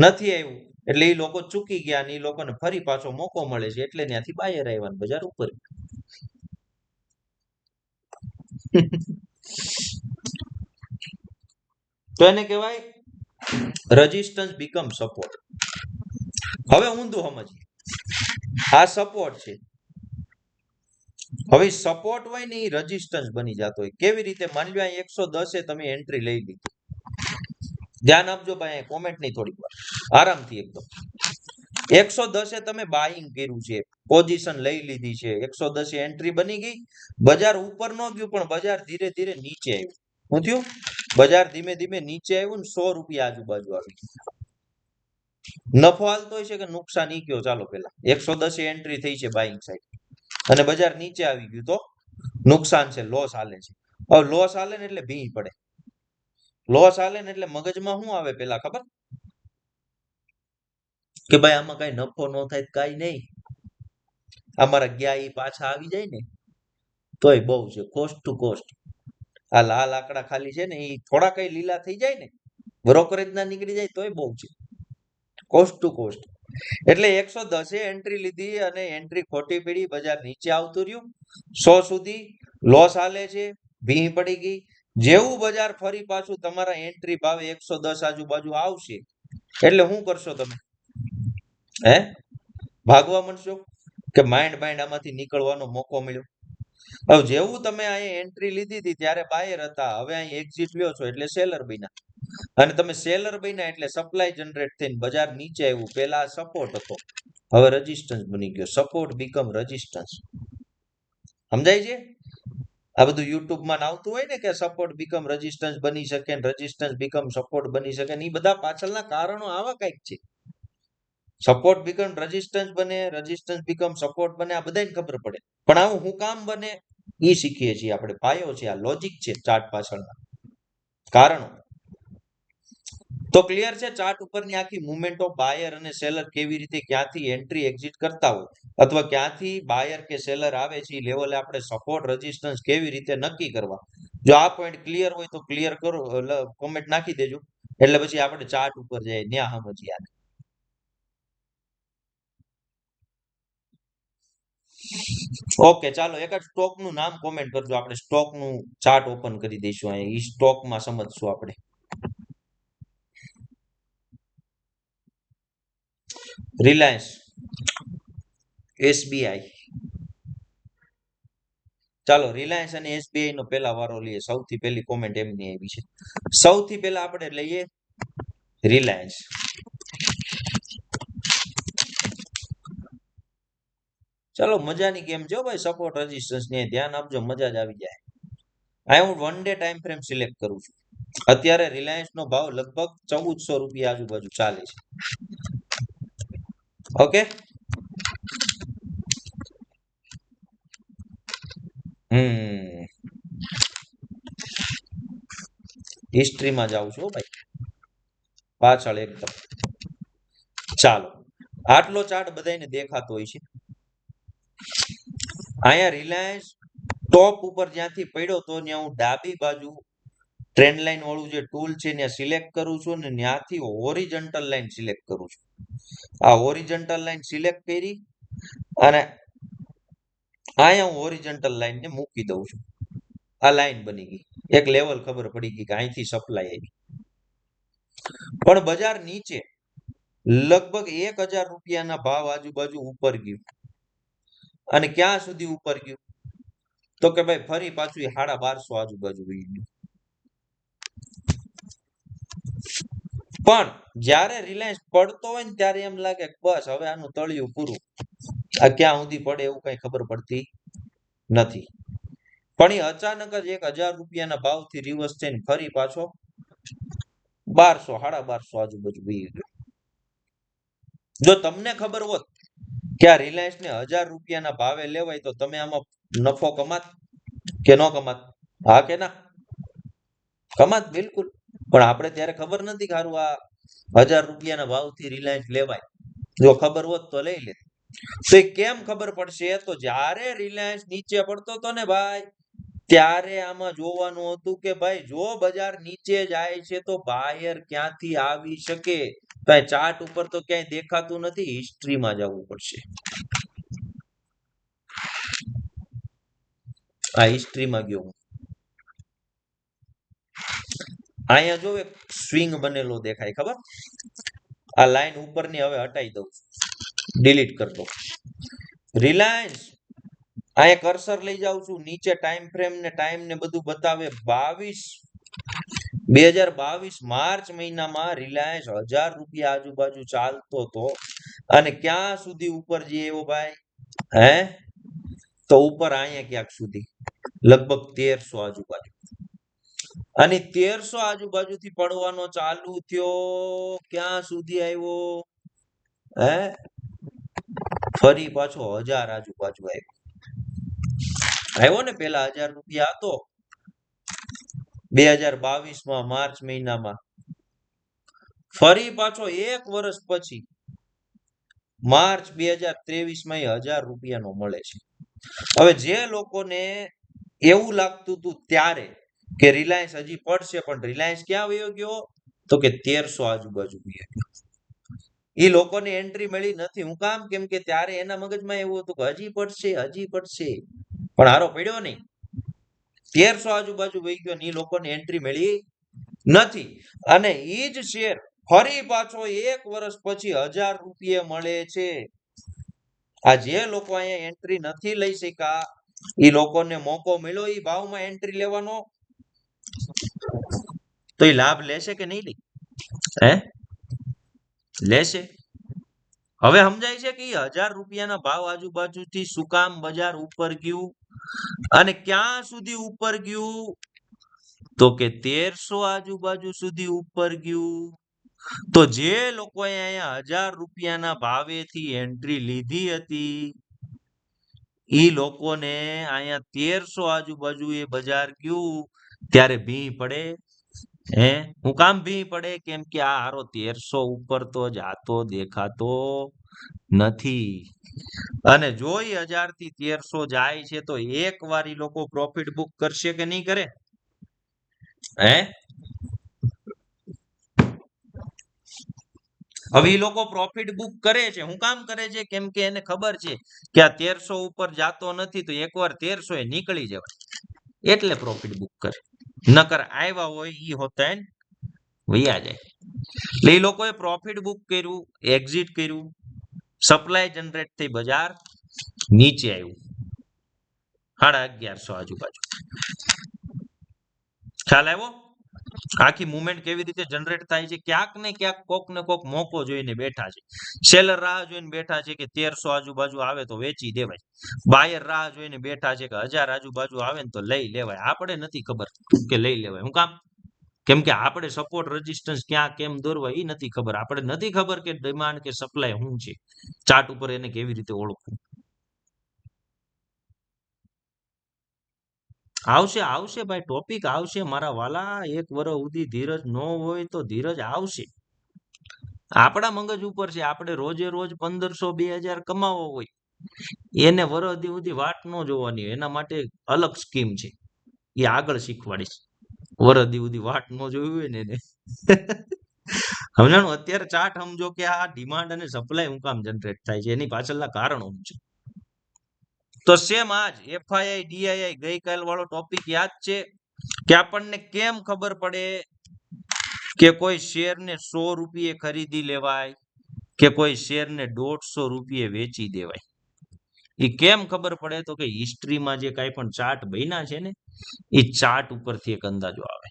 નથી આવ્યું એટલે એ લોકો ચૂકી ગયા ને એ લોકોને ફરી પાછો મોકો મળે છે એટલે ત્યાંથી બાયર આવ્યા બજાર ઉપર. તો એને કહેવાય રેઝિસ્ટન્સ બીકમ સપોર્ટ. હવે ઊંધું સમજીએ, આ સપોર્ટ છે, હવે સપોર્ટ હોય ને એ રેઝિસ્ટન્સ બની જતો હોય. કેવી રીતે? માની લો 110 તમે એન્ટ્રી લઈ લીધી. ધ્યાન આપજો ભાઈ, કોમેન્ટ નહીં થોડીક વાર, આરામથી એકદમ. 110 તમે બાઇંગ કર્યું છે, પોઝિશન લઈ લીધી છે, 110 એન્ટ્રી બની ગઈ. બજાર ઉપર ન ગયું પણ બજાર ધીરે ધીરે નીચે આવ્યું. શું થયું? બજાર ધીમે ધીમે નીચે આવ્યું ને ₹100 આજુબાજુ આવી ગયું. નફો હાલતો હોય છે કે નુકસાન ઈ કયો? ચાલો પેલા 110 એન્ટ્રી થઈ છે બાઇંગ સાઈડ અને બજાર નીચે આવી ગયું તો નુકસાન છે, લોસ હાલે છે. હવે લોસ હાલે ને એટલે ભીંજ પડે. લોસ હાલે ને એટલે મગજમાં શું આવે પેલા ખબર? કે ભાઈ આમાં કઈ નફો ન થાય કઈ નહીં, અમારા ગયા એ પાછા આવી જાય ને તોય બહુ છે. Coast to coast. આ લાલ આંકડા ખાલી છે ને એ થોડા કઈ લીલા થઈ જાય ને, બ્રોકરેજ ના નીકળી જાય તોય બહુ છે. Coast to coast. એટલે 110 એન્ટ્રી લીધી અને એન્ટ્રી ખોટી પડી, બજાર નીચે આવતું રહ્યું. 100 સુધી લોસ હાલે છે, ભીંજ પડી ગઈ. જેવું બજાર ફરી પાછું તમારા એન્ટ્રી ભાવે 110 આજુબાજુ આવશે એટલે શું કરશો તમે? હે? ભાગવા માંડશો કે માઇન્ડ આમાંથી નીકળવાનો મોકો મળ્યો? હવે જેવું તમે અહીંયા એન્ટ્રી લીધી હતી ત્યારે બાયર હતા, હવે અહીં એક્ઝિટ લ્યો છો એટલે સેલર બન્યા, અને તમે સેલર બન્યા એટલે સપ્લાય જનરેટ થઈને બજાર નીચે આવ્યું. પેલા સપોર્ટ હતો, હવે રેઝિસ્ટન્સ બની ગયો. Support become resistance. સમજાય છે? આ બધું યુટ્યુબમાં આવતું હોય ને કે સપોર્ટ બીકમ રેઝિસ્ટન્સ બની શકે ને રેઝિસ્ટન્સ બીકમ સપોર્ટ બની શકે ને એ બધા પાછળના કારણો આવા કંઈક છે. સપોર્ટ બીકમ રેઝિસ્ટન્સ બને, રેઝિસ્ટન્સ બીકમ સપોર્ટ બને, આ બધાને ખબર પડે. પણ આવું હું કામ બને એ શીખીએ છીએ આપણે. પાયો છે, આ લોજિક છે ચાર્ટ પાછળના કારણો. તો ક્લિયર છે ચાર્ટ ઉપરની આખી મુવમેન્ટ ઓફ બાયર અને સેલર કેવી રીતે ક્યાંથી એન્ટ્રી એક્ઝિટ કરતા હોય અથવા ક્યાંથી બાયર કે સેલર આવે છે એ લેવલે આપણે સપોર્ટ રેઝિસ્ટન્સ કેવી રીતે નક્કી કરવા. જો આ પોઈન્ટ ક્લિયર હોય તો ક્લિયર કરો, કોમેન્ટ નાખી દેજો, એટલે પછી આપણે ચાર્ટ ઉપર જઈએ ત્યાં સમજીએ આને. ઓકે, ચાલો એકાદ સ્ટોક નું નામ કોમેન્ટ કરજો, આપણે સ્ટોક નું ચાર્ટ ઓપન કરી દઈશું અહીંયા. ઈ સ્ટોક માં સમજશું આપણે. Reliance, SBI. ચાલો રિલાયન્સ અને એસબીઆઈ નો પહેલા વારો લઈએ. સૌથી પહેલી કોમેન્ટ એમની આવી છે. સૌથી પહેલા આપણે લઈએ રિલાયન્સ. ચાલો મજાની કેમ છે ભાઈ, સપોર્ટ રેઝિસ્ટન્સ ને ધ્યાન આપજો, મજા જ આવી જાય. આ હું 1 ડે ટાઈમ ફ્રેમ સિલેક્ટ કરું છું. અત્યારે રિલાયન્સ નો ભાવ લગભગ 1400 રૂપિયા આજુબાજુ ચાલે છે. ઓકે, હિસ્ટ્રીમાં જાઉં છું ભાઈ, પાછળ એકદમ. ચાલો, આટલો ચાર્ટ બધાને દેખાતો હોય છે. અહીંયા રિલાયન્સ ટોપ ઉપર જ્યાંથી પડ્યો તો ત્યાં હું ડાબી બાજુ ટ્રેન્ડ લાઈન વાળું જે ટૂલ છે ત્યાં સિલેક્ટ કરું છું ને ત્યાંથી હોરિઝોન્ટલ લાઈન સિલેક્ટ કરું છું. આ હોરિઝોન્ટલ લાઈન સિલેક્ટ કરી અને અહીંયા હું હોરિઝોન્ટલ લાઈન ને મૂકી દઉં છું. આ લાઈન બની ગઈ, એક લેવલ ખબર પડી ગઈ કે અહીંથી સપ્લાય આવી. પણ બજાર નીચે લગભગ 1000 રૂપિયાના ભાવ આજુબાજુ ઉપર ગયું. અને ક્યાં સુધી ઉપર ગયું તો કે ભાઈ ફરી પાછું 1250 આજુબાજુ વહી ગયું. પણ જ્યારે રિલાયન્સ પડતો હોય ને ત્યારે એમ લાગે બસ હવે આનું તળિયું પૂરું, આ ક્યાં સુધી પડે એવું કઈ ખબર પડતી નથી. પણ એ અચાનક જ 1000 રૂપિયાના ભાવથી રિવર્સ થઈને ફરી પાછો 1200 1250 આજુબાજુ વહી ગયો. જો તમને ખબર હોત કે આ રિલાયન્સ ને 1000 રૂપિયાના ભાવે લેવાય તો તમે આમાં નફો કમાત કે ન કમાત? હા કે ના? કમાત, બિલકુલ. પણ આપણે ત્યારે ખબર નથી કે હારું આ 1000 રૂપિયાના ભાવથી રિલાયન્સ લેવાય. જો ખબર હોત તો લઈ લે. તો કેમ ખબર પડશે? તો જ્યારે રિલાયન્સ નીચે પડતો હતો ને ભાઈ, ત્યારે આમાં જોવાનું હતું કે ભાઈ જો બજાર નીચે જાય છે તો બાયર ક્યાંથી આવી શકે. ભાઈ ચાર્ટ ઉપર તો ક્યાંય દેખાતું નથી, હિસ્ટ્રીમાં જવું પડશે. આ હિસ્ટ્રીમાં ગયો હું. અહીંયા જો એક સ્વિંગ બનેલો દેખાય, ખબર? આ લાઈન ઉપરની હવે હટાઈ દઉં છું, ડિલીટ કરી દઉં. રિલાયન્સ અહીંયા કર્સર લઈ જાઉં છું, નીચે ટાઈમ ફ્રેમ ને ટાઈમ ને બધું બતાવે. 2022 માર્ચ મહિનામાં રિલાયન્સ 1000 રૂપિયા આજુબાજુ ચાલતો હતો અને ક્યાં સુધી ઉપર જઈએ એવો ભાઈ? હે, તો ઉપર અહીંયા ક્યાંક સુધી લગભગ 1300 આજુબાજુ. અને 1300 આજુબાજુથી પડવાનો ચાલુ થયો, ક્યાં સુધી આવ્યો? હે, ફરી પાછો 1000 આજુબાજુ આવ્યો ને. પેલા 1000 રૂપિયા હતો 2022 માર્ચ મહિનામાં. ફરી પાછો 1 વર્ષ પછી માર્ચ 2023 1000 રૂપિયાનો મળે છે. હવે જે લોકોને એવું લાગતું હતું ત્યારે કે રિલાયન્સ હજી પડશે, પણ રિલાયન્સ ક્યાં વયો ગયો તો કે 1300 આજુબાજુ વયો ગયો. એ લોકોને એન્ટ્રી મળી નથી. હું કામ? કેમ કે ત્યારે એના મગજમાં એવું હતું કે હજી પડશે, પણ હારો પડ્યો નહીં. 1300 આજુબાજુ વહી ગયો ને એ લોકોને એન્ટ્રી મળી નથી. અને એ જ શેર ફરી પાછો 1 વર્ષ પછી 1000 રૂપિયે મળે છે. આ જે લોકો અહીંયા એન્ટ્રી નથી લઈ શક્યા એ લોકોને મોકો મળ્યો એ ભાવમાં એન્ટ્રી લેવાનો, તો એ લાભ લેશે કે નહીં લે? હે, લેશે? હવે સમજાય છે કે 1000 રૂપિયાના ભાવ આજુબાજુથી શું કામ બજાર ઉપર ગયું અને ક્યાં સુધી ઉપર ગયું તો કે 1300 આજુબાજુ સુધી ઉપર ગયું. તો જે લોકોએ અહીંયા 1000 રૂપિયાના ભાવેથી એન્ટ્રી લીધી હતી ઈ લોકોને અહીંયા 1300 આજુબાજુ એ બજાર ગયું ત્યારે ભી પડે. હું કામ ભી પડે? કેમ કે આ હારો 1300 ઉપર તો જાતો દેખાતો નથી અને જો 1000 થી 1300 જાય છે તો એક વાર ઈ લોકો પ્રોફિટ બુક કરશે કે નહીં કરે? હવે ઈ લોકો પ્રોફિટ બુક કરે છે. હું કામ કરે છે? કેમ કે એને ખબર છે કે આ 1300 ઉપર જાતો નથી તો એકવાર 1300 એ નીકળી જવાય એટલે પ્રોફિટ બુક કરે. નકર આવ્યા હોય ઈ હોતા વૈયા જાય. એટલે એ લોકોએ પ્રોફિટ બુક કર્યું, એક્ઝિટ કર્યું, સપ્લાય જનરેટ થઈ, બજાર નીચે આવ્યું 1150 આજુબાજુ. ખ્યાલ આવ્યો? આખી મુવમેન્ટ કેવી રીતે જનરેટ થાય છે? ક્યાંક ને ક્યાંક કોક ને કોક મોકો જોઈને બેઠા છે. સેલર રાહ જોઈને બેઠા છે કે 1300 આજુબાજુ આવે તો વેચી દેવાય. બાયર રાહ જોઈને બેઠા છે કે 1000 આજુબાજુ આવે ને તો લઈ લેવાય. આપણે નથી ખબર કે લઈ લેવાય. હું કામ? કેમ કે આપણે સપોર્ટ રેઝિસ્ટન્સ ક્યાં કેમ દોરવા એ નથી ખબર. આપણે નથી ખબર કે ડિમાન્ડ કે સપ્લાય શું છે. ચાર્ટ ઉપર એને કેવી રીતે ઓળખવું. આવશે આવશે ભાઈ, ટોપિક આવશે મારા વાલા. એક વર્ષ સુધી ધીરજ ન હોય તો ધીરજ આવશે. આપણા મગજ ઉપર છે. આપણે રોજે રોજ 1500 2000 કમાવો હોય એને વર્ષ સુધી વાટ ન જોવાની. એના માટે અલગ સ્કીમ છે, એ આગળ શીખવાડીશ. વર્ષ સુધી વાટ ન જોવી હોય ને એને સમજાણું? અત્યારે ચાર્ટ સમજો કે આ ડિમાન્ડ અને સપ્લાય હું કામ જનરેટ થાય છે, એની પાછળના કારણો શું છે. તો સેમ આજ એફઆઈઆઈ ડીઆઈઆઈ ગઈકાલ વાળો ટોપિક યાદ છે કે આપણને કેમ ખબર પડે કે કોઈ શેર ને 100 રૂપિયે ખરીદી લેવાય કે કોઈ શેર ને 150 રૂપિયે વેચી દેવાય? એ કેમ ખબર પડે? તો કે હિસ્ટ્રીમાં જે કાંઈ પણ ચાર્ટ બન્યા છે ને એ ચાર્ટ ઉપરથી એક અંદાજો આવે.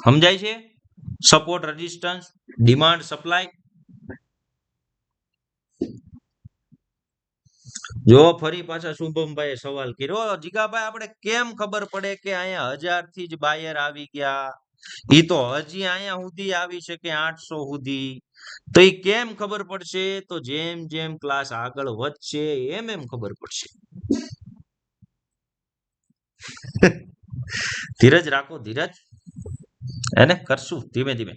સમજાય છે? Support resistance, demand supply. જો ફરી પાછા શુભમભાઈ સવાલ કર્યો, જીગાભાઈ આપણે કેમ ખબર પડે કે અહીંયા 1000 થી જ બાયર આવી ગયા? ઈ તો હજી અહીંયા સુધી આવી શકે 800 સુધી. તો ઈ કેમ ખબર પડશે? તો જેમ જેમ ક્લાસ આગળ વધશે એમ એમ ખબર પડશે. ધીરજ રાખો, ધીરજ. એને કરશું ધીમે ધીમે.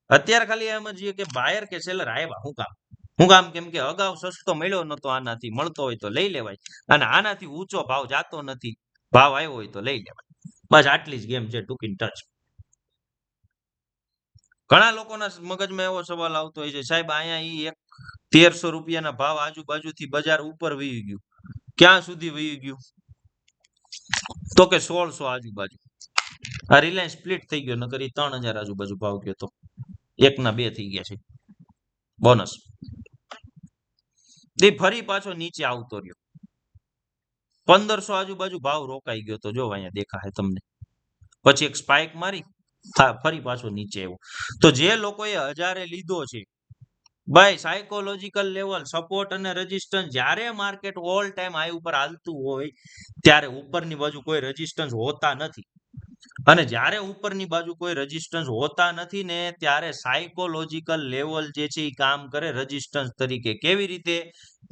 અત્યારે ખાલી એમ જ કે બાયર કે સેલર આવ્યા. હું કામ? હું કામ? કેમ કે અગાઉ સસ્તો મળ્યો નતો, આનાથી મળતો હોય તો લઈ લેવાય અને આનાથી ઊંચો ભાવ જાતો નથી, ભાવ આવ્યો હોય તો લઈ લેવાય. બસ આટલી જ ગેમ છે, ટૂંકી ટચ. ઘણા લોકોના મગજમાં એવો સવાલ આવતો હોય છે, સાહેબ અહીંયા ઈ 1300 રૂપિયાના ભાવ આજુબાજુથી બજાર ઉપર વહી ગયું. ક્યાં સુધી વહી ગયું? તો કે 1600 આજુબાજુ. આ રિલાયન્સ સ્પ્લિટ થઈ ગયો, નકર 3000 આજુબાજુ ભાવ ગયો તો 1 ના 2 થઈ ગયા છે બોનસ. એ ફરી પાછો નીચે આવતો રહ્યો. 1500 આજુબાજુ ભાવ રોકાઈ ગયો તો જો અહીંયા દેખાય તમને. પછી એક સ્પાઇક મારી ફરી પાછો નીચે આવ્યો. તો જે લોકોએ 1000 લીધો છે ભાઈ, સાયકોલોજીકલ લેવલ, સપોર્ટ અને રેઝિસ્ટન્સ, જ્યારે માર્કેટ ઓલ ટાઈમ હાઈ ઉપર હાલતું હોય ત્યારે ઉપરની બાજુ કોઈ રેઝિસ્ટન્સ હોતા નથી. અને જ્યારે ઉપરની બાજુ કોઈ રેઝિસ્ટન્સ હોતા નથી ને ત્યારે સાયકોલોજીકલ લેવલ જે છે એ કામ કરે રેઝિસ્ટન્સ તરીકે. કેવી રીતે?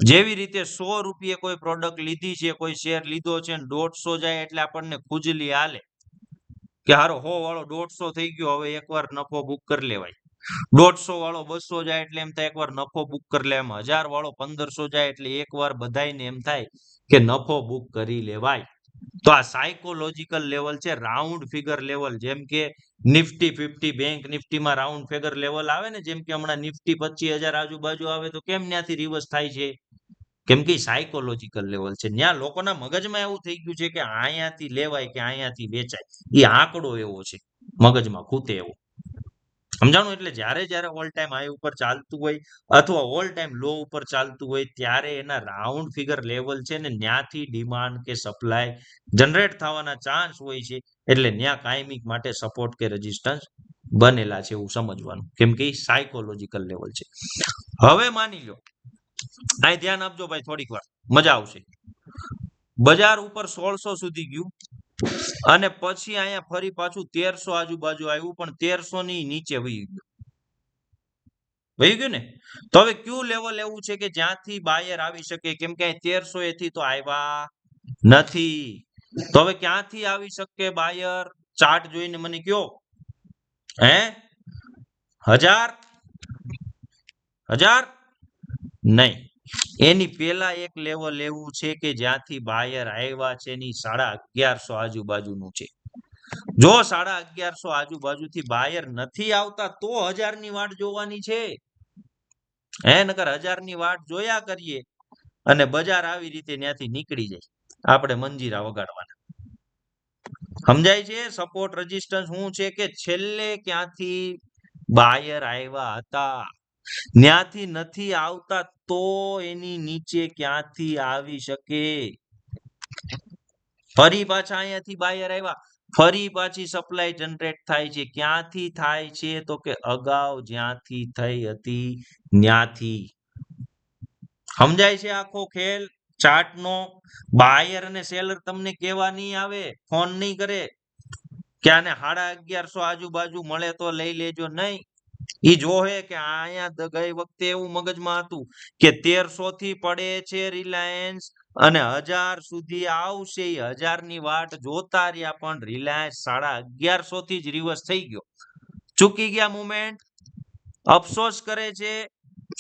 જેવી રીતે 100 રૂપિયે કોઈ પ્રોડક્ટ લીધી છે, કોઈ શેર લીધો છે, 150 જાય એટલે આપણને ખુજલી હાલે કે હારો 100 વાળો 150 થઈ ગયો, હવે એકવાર નફો બુક કરી લેવાય. 150 વાળો 200 જાય એટલે એમ થાય એકવાર નફો બુક કરી લેવાય. 1000 વાળો 1500 જાય એટલે એકવાર બધાયને એમ થાય કે નફો બુક કરી લેવાય. તો આ સાયકોલોજીકલ લેવલ છે, રાઉન્ડ ફિગર લેવલ. જેમ કે નિફ્ટી 50, બેંક નિફ્ટીમાં રાઉન્ડ ફિગર લેવલ આવે ને, જેમ કે હમણાં નિફ્ટી 25000 આજુબાજુ આવે તો કેમ ત્યાંથી રિવર્સ થાય છે? કેમ કે સાયકોલોજીકલ લેવલ છે. ત્યાં લોકોના મગજમાં એવું થઈ ગયું છે કે અહીંયાથી લેવાય કે અહીંયાથી વેચાય. એ આંકડો એવો છે મગજમાં ખૂતે એવો. સમજાણું? એટલે જ્યારે જ્યારે ઓલ ટાઈમ હાઈ ઉપર ચાલતું હોય અથવા ઓલ ટાઈમ લો ઉપર ચાલતું હોય ત્યારે એના રાઉન્ડ ફિગર લેવલ છે ને ત્યાંથી ડિમાન્ડ કે સપ્લાય જનરેટ થવાના ચાન્સ હોય છે. એટલે ત્યાં કાયમિક માટે સપોર્ટ કે રેઝિસ્ટન્સ બનેલા છે એવું સમજવાનું, કેમ કે સાયકોલોજીકલ લેવલ છે. હવે માની લો, આ ધ્યાન આપજો ભાઈ, થોડીક વાર મજા આવશે. બજાર ઉપર 1600 સુધી ગયું અને પછી અહીંયા ફરી પાછું 1300 આજુબાજુ આવ્યું, પણ 1300 ની નીચે વહી ગયું ને. તો હવે કયું લેવલ એવું છે કે જ્યાંથી બાયર આવી શકે? કેમ કે 1300 એથી તો આવ્યા નથી. તો હવે ક્યાંથી આવી શકે બાયર? ચાર્ટ જોઈને મને કયો. હે 1000 નહીં, એની પેલા એક લેવલ એવું છે કે જ્યાંથી બાયર આવ્યા છે એની 1150 આજુબાજુનું છે. જો 1150 આજુબાજુથી બાયર નથી આવતા તો 1000 ની વાટ જોવાની છે. નકર 1000 ની વાટ જોયા કરીએ અને બજાર આવી રીતે ત્યાંથી નીકળી જાય, આપણે મંજીરા વગાડવાના. સમજાય છે? સપોર્ટ રેઝિસ્ટન્સ શું છે કે છેલ્લે ક્યાંથી બાયર આવ્યા હતા ત્યાંથી નથી આવતા તો એની નીચે ક્યાંથી આવી શકે? ફરી પાછા અહીંયાથી બાયર આવ્યા, ફરી પાછી સપ્લાય જનરેટ થાય છે. ક્યાંથી થાય છે? તો કે અગાઉ જ્યાંથી થઈ હતી ત્યાંથી. સમજાય છે આખો ખેલ ચાર્ટ નો? બાયર અને સેલર તમને કેવા નહીં આવે, ફોન નહીં કરે કે આને 1150 આજુબાજુ મળે તો લઈ લેજો, નહીં. ઈ જોહે કે અહીંયા ગઈ વખતે એવું મગજમાં હતું કે 1300 થી પડે છે રિલાયન્સ અને 1000 સુધી આવશે. 1000 ની વાટ જોતા રહ્યા, પણ રિલાયન્સ 1150 થી જ રિવર્સ થઈ ગયો, ચૂકી ગયા મુવમેન્ટ. અફસોસ કરે છે.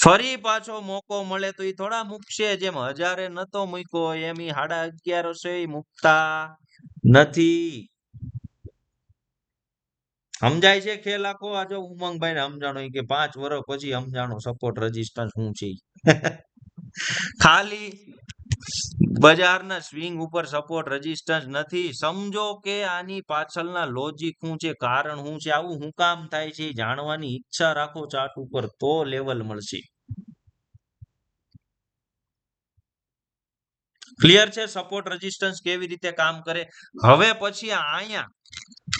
ફરી પાછો મોકો મળે તો એ થોડા મૂકશે, જેમ 1000 નતો મૂક્યો એમ 1150 મૂકતા નથી. સમજાય છે ખેલ આખો? આ જો ઉમંગભાઈ ને સમજાણો કે 5 વર્ષ પછી સમજાણો સપોર્ટ રેઝિસ્ટન્સ શું છે. ખાલી બજારના સ્વિંગ ઉપર સપોર્ટ રેઝિસ્ટન્સ નથી. સમજો કે આની પાછળના લોજિક શું છે, કારણ શું છે, આવું શું કામ થાય છે, જાણવાની ઈચ્છા રાખો ચાર્ટ ઉપર તો લેવલ મળશે. ક્લિયર છે સપોર્ટ રેઝિસ્ટન્સ કેવી રીતે કામ કરે? હવે પછી અહીંયા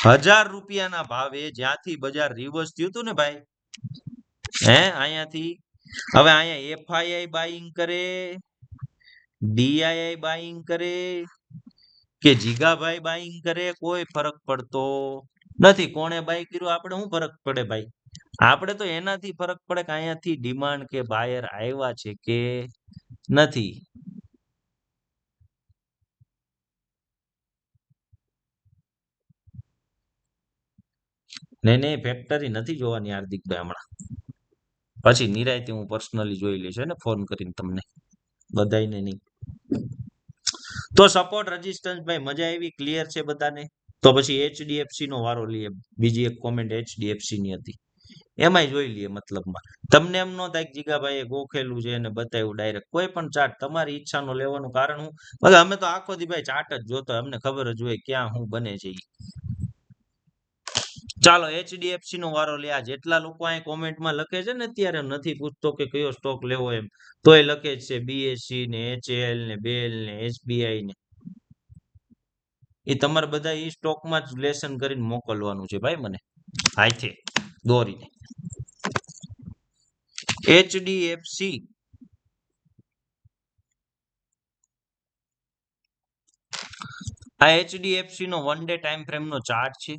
1000 રૂપિયાના ભાવે જ્યાંથી બજાર રિવર્સ થયું હતું ને ભાઈ, અહીંયાથી હવે અહીંયા એફઆઈઆઈ બાઇંગ કરે, ડીઆઈઆઈ બાઇંગ કરે કે જીગાભાઈ બાઇંગ કરે, કોઈ ફરક પડતો નથી. કોણે બાય કર્યું આપણે શું ફરક પડે ભાઈ? આપણે તો એનાથી ફરક પડે કે અહીંયાથી ડિમાન્ડ કે બાયર આવ્યા છે કે નથી. નહીં ફેક્ટરી નથી જોવાની હાર્દિકભાઈ હમણાં, પછી નિરાયથી હું પર્સનલી જોઈ લઈશ ને ફોન કરીને તમને બધાને નહીં. તો સપોર્ટ રેઝિસ્ટન્સ ભાઈ મજા આવી? ક્લિયર છે બધાને? તો પછી એચડીએફસી નો વારો લઈએ. બીજી એક કોમેન્ટ એચડીએફસી ની હતી, એમાંય જોઈ લઈએ. મતલબમાં તમને એમ ન થાય કે જીગાભાઈએ ગોખેલું છે અને બતાવ્યું ડાયરેક્ટ. કોઈ પણ ચાર્ટ તમારી ઈચ્છાનો લેવાનું કારણ હું, અમે તો આખો દી ભાઈ ચાર્ટ જ જોતો, અમને ખબર જ હોય ક્યાં શું બને છે. ચાલો એચડીએફસી નો વારો લે. આ જેટલા લોકો અહીં કોમેન્ટમાં લખે છે ને, અત્યારે નથી પૂછતો કે કયો સ્ટોક લેવો એમ, તોય લખે છે બીએસસી ને એચએલ ને બેલ ને એસબીઆઈ ને. એ તમારે બધા એ સ્ટોકમાં જ લેસન કરીને મોકલવાનું છે ભાઈ મને હાથે દોરીને. એચડીએફસી આ એચડીએફસી નો 1 ડે ટાઈમ ફ્રેમ નો ચાર્ટ છે.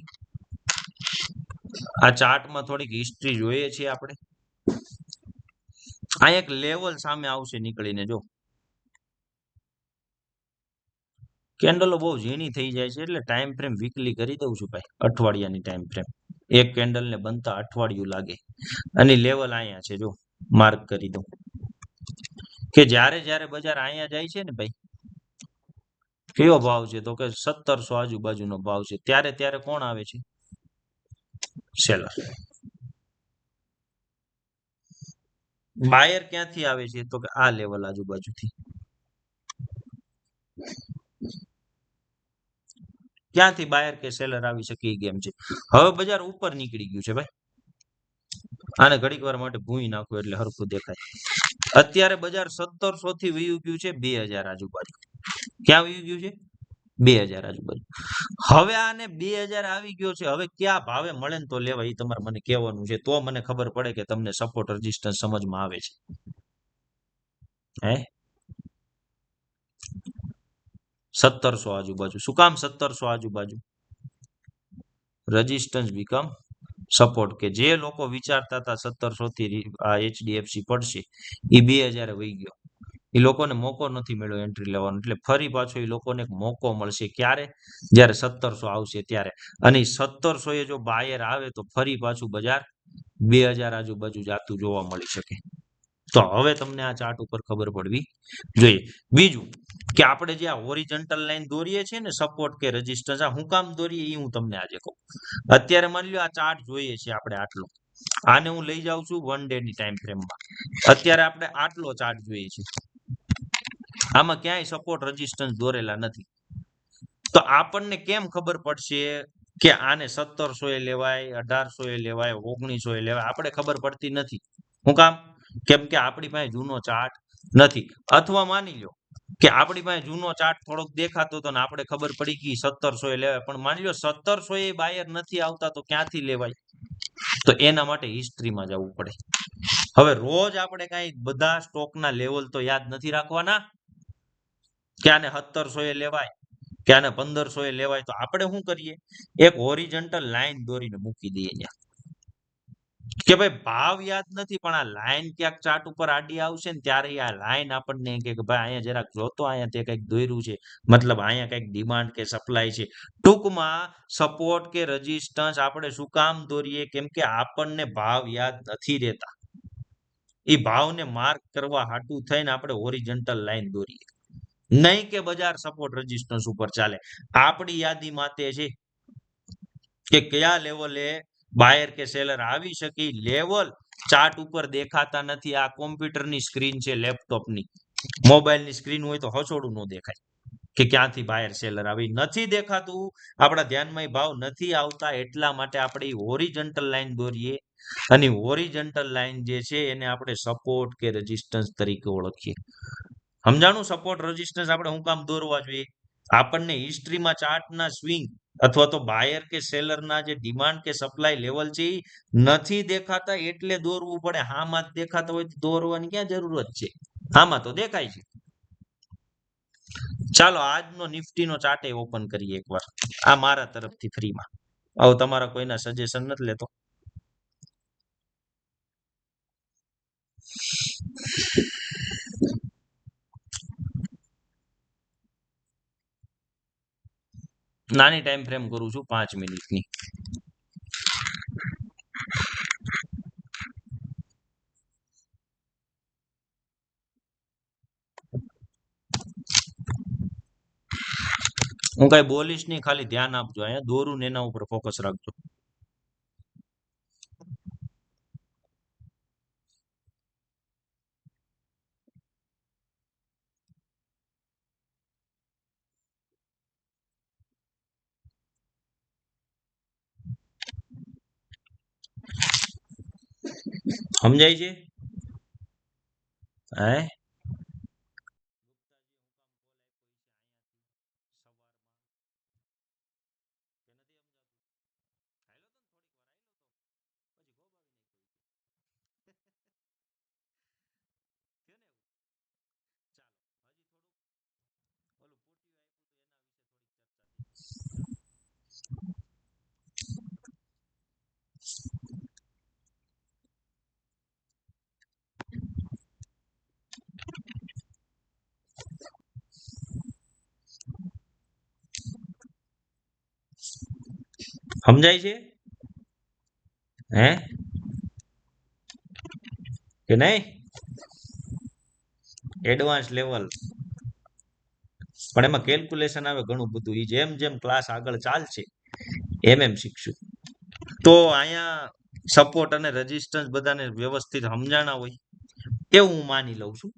આ ચાર્ટમાં થોડીક હિસ્ટ્રી જોઈએ છીએ આપણે. આ એક લેવલ સામે આવશે નીકળીને, જો કેન્ડલો બહુ ઝીણી થઈ જાય છે એટલે ટાઈમ ફ્રેમ વીકલી કરી દઉં છું ભાઈ, અઠવાડિયાની ટાઈમ ફ્રેમ. એક કેન્ડલ ને બનતા અઠવાડિયું લાગે. અને લેવલ અહીંયા છે, જો માર્ક કરી દઉં કે જ્યારે જ્યારે બજાર અહીંયા જાય છે ને ભાઈ, કયો ભાવ છે? તો કે 1700 આજુબાજુનો ભાવ છે. ત્યારે ત્યારે કોણ આવે છે? સેલર. બાયર ક્યાંથી આવે છે? તો કે આ લેવલ આજુબાજુથી. ક્યાંથી બાયર કે સેલર આવી શકે એ ગેમ છે. હવે બજાર ઉપર નીકળી ગયું છે ભાઈ, આને ઘડીક વાર માટે ભૂઈ નાખું એટલે હરખું દેખાય. અત્યારે બજાર 1700 થી વયું ગયું છે 2000 આજુબાજુ. ક્યાં વયું ગયું છે? 2000 આજુબાજુ. હવે આને 2000 આવી ગયો છે, હવે ક્યાં ભાવે મળે ને તો લેવાય, એ તમારે મને કહેવાનું છે, તો મને ખબર પડે કે તમને સપોર્ટ રેઝિસ્ટન્સ સમજમાં આવે છે. હે 1700 આજુબાજુ. શું કામ 1700 આજુબાજુ? રેઝિસ્ટન્સ બીકમ સપોર્ટ, કે જે લોકો વિચારતા હતા 1700 થી આ HDFC પડશે, એ 2000 વહી ગયો. એ લોકોને મોકો નથી મળ્યો એન્ટ્રી લેવાનો, એટલે ફરી પાછો એ લોકોને એક મોકો મળશે. ક્યારે? જ્યારે 1700 આવશે ત્યારે. અને 1700 એ જો બાયર આવે તો ફરી પાછું બજાર 2000 આજુબાજુ જાતું જોવા મળી શકે. તો હવે તમને આ ચાર્ટ ઉપર ખબર પડવી જોઈએ. બીજું કે આપણે જે આ હોરિઝોન્ટલ લાઈન દોરીએ છીએ ને, સપોર્ટ કે રેઝિસ્ટન્સ, આ હું કામ દોરીએ એ હું તમને આજે કહું. અત્યારે માની લો આ ચાર્ટ જોઈએ છે આપણે આટલો, આને હું લઈ જાઉં છું 1 ડે ની ટાઈમ ફ્રેમમાં. અત્યારે આપણે આટલો ચાર્ટ જોઈએ છે, આમાં ક્યાંય સપોર્ટ રેઝિસ્ટન્સ દોરેલા નથી. તો આપણને કેમ ખબર પડશે કે આને 1700 એ લેવાય, 1800 એ લેવાય, 1900 એ લેવાય? આપણે ખબર પડતી નથી. હું કામ? કેમ કે આપણી પાસે જૂનો ચાર્ટ નથી. અથવા માની લો કે આપણી પાસે જૂનો ચાર્ટ થોડોક દેખાતો હતો ને આપણે ખબર પડી કે 1700 એ લેવાય, પણ માની લો 1700 એ બાયર નથી આવતા, તો ક્યાંથી લેવાય? તો એના માટે હિસ્ટ્રીમાં જવું પડે. હવે રોજ આપણે કઈ બધા સ્ટોકના લેવલ તો યાદ નથી રાખવાના કે આને 1700 એ લેવાય કે આને 1500 એ લેવાય. તો આપણે શું કરીએ? એક હોરિઝોન્ટલ લાઈન દોરીને મૂકી દઈએ ત્યાં, કે ભાઈ ભાવ યાદ નથી, પણ આ લાઈન ક્યાંક ચાર્ટ ઉપર આડી આવશે ને ત્યારે આ લાઈન આપણને કે ભાઈ અહીંયા જરાક જોતો, અહીંયા તે કંઈક દોર્યું છે, મતલબ અહીંયા કંઈક ડિમાન્ડ કે સપ્લાય છે. ટૂંકમાં સપોર્ટ કે રેઝિસ્ટન્સ આપણે શું કામ દોરીએ? કેમ કે આપણને ભાવ યાદ નથી રહેતા. એ ભાવને માર્ક કરવા હાટું થઈને આપણે હોરિઝોન્ટલ લાઈન દોરીએ, નહીં કે બજાર સપોર્ટ રેઝિસ્ટન્સ ઉપર ચાલે. આપણી યાદી માતે છે કે કયા લેવલે બાયર કે સેલર આવી શકે. લેવલ ચાર્ટ ઉપર દેખાતા નથી. આ કોમ્પ્યુટરની સ્ક્રીન છે, લેપટોપની, મોબાઈલની સ્ક્રીન હોય તો હસોડું ન દેખાય કે ક્યાંથી બાયર સેલર આવી, નથી દેખાતું. આપણા ધ્યાનમાં ભાવ નથી આવતા, એટલા માટે આપણે હોરિઝોન્ટલ લાઈન દોરીએ. અને હોરિઝોન્ટલ લાઈન જે છે એને આપણે સપોર્ટ કે રેઝિસ્ટન્સ તરીકે ઓળખીએ. સમજાણું? સપોર્ટ રેઝિસ્ટન્સ આપણે શું કામ દોરવા જોઈએ? આપણને હિસ્ટ્રીમાં ચાર્ટના સ્વિંગ અથવા તો બાયર કે સેલરના જે ડિમાન્ડ કે સપ્લાય લેવલ છે એ નથી દેખાતા, એટલે દોરવું પડે. હામાં જ દેખાતા હોય તો દોરવાની ક્યાં જરૂરત છે? આમાં તો દેખાય છે. ચાલો આજનો નિફ્ટીનો ચાર્ટ ઓપન કરીએ એકવાર, આ મારા તરફથી ફ્રીમાં. હવે તમારા કોઈના સજેશન નથી લેતો. નાની ટાઈમ ફ્રેમ કરું છું, 5 મિનિટની. હું કઈ બોલીશ નહીં, ખાલી ધ્યાન આપજો. અહીંયા દોરું ને એના ઉપર ફોકસ રાખજો. સમજાય છે? હે સમજાય છે? હે કે નહીં? એડવાન્સ લેવલ, પણ એમાં કેલ્ક્યુલેશન આવે ઘણું બધું. એ જેમ જેમ ક્લાસ આગળ ચાલશે એમ શીખશું. તો અહીંયા સપોર્ટ અને રેઝિસ્ટન્સ બધાને વ્યવસ્થિત સમજાણા હોય એવું હું માની લઉં છું.